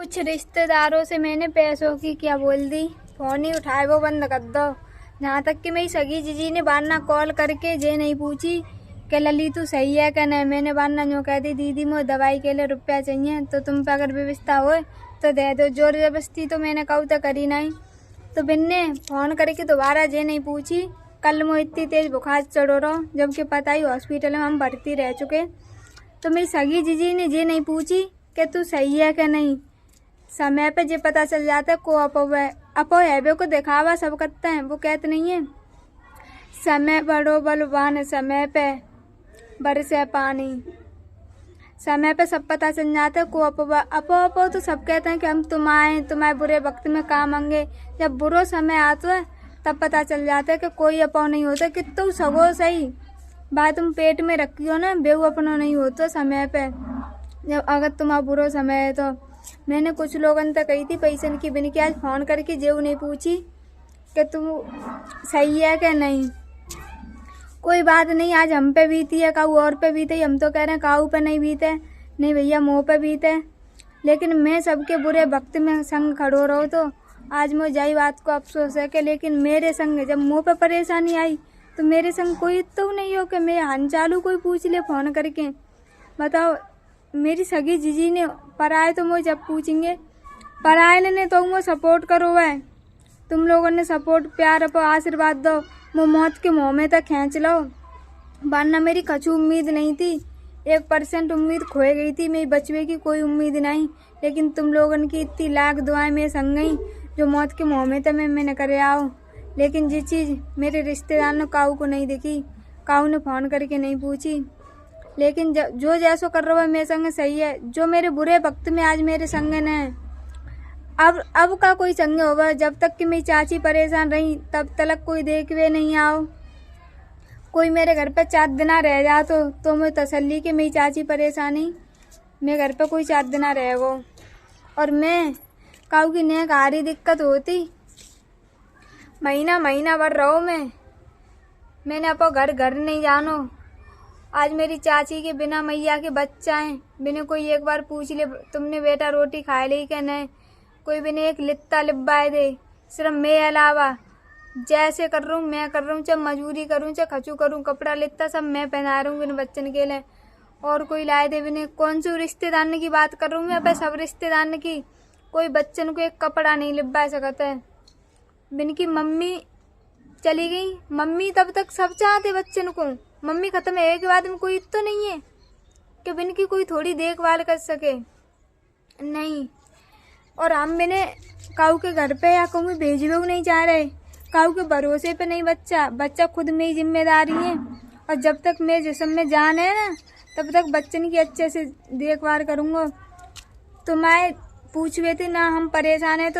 कुछ रिश्तेदारों से मैंने पैसों की क्या बोल दी, फोन ही उठाए वो बंद कर दो। जहाँ तक कि मेरी सगी जीजी ने बारना कॉल करके जे नहीं पूछी कि लली तू सही है क्या नहीं। मैंने बारना यूँ कह दी दीदी मुझे दवाई के लिए रुपया चाहिए तो तुम पे अगर व्यवस्था हो तो दे दो। जोर जबरदस्ती तो मैंने कहू तो करी नहीं। तो बिन्ने फ़ोन करके दोबारा जे नहीं पूछी। कल मुझे इतनी तेज़ बुखार चढ़ो रहो जबकि पता ही हॉस्पिटल में हम भर्ती रह चुके। तो मेरी सगी जीजी ने जे नहीं पूछी कि तू सही है क्या नहीं। समय पे जे पता चल जाता है को अपो हैबे को दिखावा सब करते हैं। वो कहते नहीं है समय बड़ो बलवान समय पे बरसे पानी। समय पे सब पता चल जाता है को अपो तो सब कहते हैं कि हम तुम्हारे बुरे वक्त में काम आएंगे। जब बुरो समय आता है तब पता चल जाता है कि कोई अपो नहीं होता कि तू सगो सही बात तुम पेट में रखी हो ना बेहू अपनो नहीं होता समय पे जब अगर तुम्हारा बुरो समय है। तो मैंने कुछ लोगों तक कही थी पैसे की बिन की आज फ़ोन करके जेऊ नहीं पूछी कि तू सही है क्या नहीं। कोई बात नहीं, आज हम पे बीती है काऊ और पे बीते। हम तो कह रहे हैं काऊ पे नहीं बीते नहीं भैया मुँह पे बीते। लेकिन मैं सबके बुरे वक्त में संग खड़ो रहो तो आज मुझे जाई बात को अफसोस है कि लेकिन मेरे संग जब मुँह पे परेशानी आई तो मेरे संग कोई तो नहीं हो कि मैं हाल चालू कोई पूछ ले फ़ोन करके। बताओ मेरी सगी जीजी ने पराए तो मुझे जब पूछेंगे पराए ने तो मुझे सपोर्ट करो वह तुम लोगों ने सपोर्ट प्यार पर आशीर्वाद दो। मुँह मौत के मुँह में तक खींच लो वरना मेरी कछु उम्मीद नहीं थी। 1% उम्मीद खोए गई थी मेरी बचवे की कोई उम्मीद नहीं। लेकिन तुम लोगों की इतनी लाख दुआएं मेरे संग गई जो मौत के मुँह में तो मैंने करे आओ। लेकिन जिस चीज़ मेरे रिश्तेदार ने काऊ को नहीं देखी काऊ ने फ़ोन करके नहीं पूछी। लेकिन जो जैसो कर रहा है मेरे संग सही है। जो मेरे बुरे वक्त में आज मेरे संग ने अब का कोई संग होगा। जब तक कि मेरी चाची परेशान रही तब तक कोई देखवे नहीं आओ। कोई मेरे घर पे 4 दिन रह जा तो मुझे तसल्ली कि मेरी चाची परेशानी मेरे घर पे कोई 4 दिन रहे वो। और मैं काऊ की नेक हारी दिक्कत होती महीना भर रहो मैंने अपो घर नहीं जानो। आज मेरी चाची के बिना मैया के बच्चा हैं बिना कोई एक बार पूछ ले तुमने बेटा रोटी खा ली क्या नहीं। कोई बिना एक लित्ता लिब्बाए दे सिर्फ मैं अलावा जैसे कर रहा हूँ मैं कर रहा हूँ। चाहे मजूरी करूँ चाहे खचू करूँ कपड़ा लित्ता सब मैं पहना रहा हूँ बिन बच्चन के लिए। और कोई लाए दे बिना कौन सी रिश्तेदार की बात कर रहा हूँ मैं अब सब रिश्तेदार की। कोई बच्चन को एक कपड़ा नहीं लिब्बा सकता है। बिन की मम्मी चली गई मम्मी तब तक सब चाहते बच्चन को। मम्मी खत्म है के बाद में कोई तो नहीं है कि बिन की कोई थोड़ी देखभाल कर सके नहीं। और हम मैंने काऊ के घर पे या कहूँ भेजवे नहीं चाह रहे। काऊ के भरोसे पे नहीं बच्चा खुद मेरी जिम्मेदारी है। और जब तक मेरे जिस्म में जान है ना तब तक बच्चन की अच्छे से देखभाल करूँगा। तो मैं पूछ रही थी ना हम परेशान है तो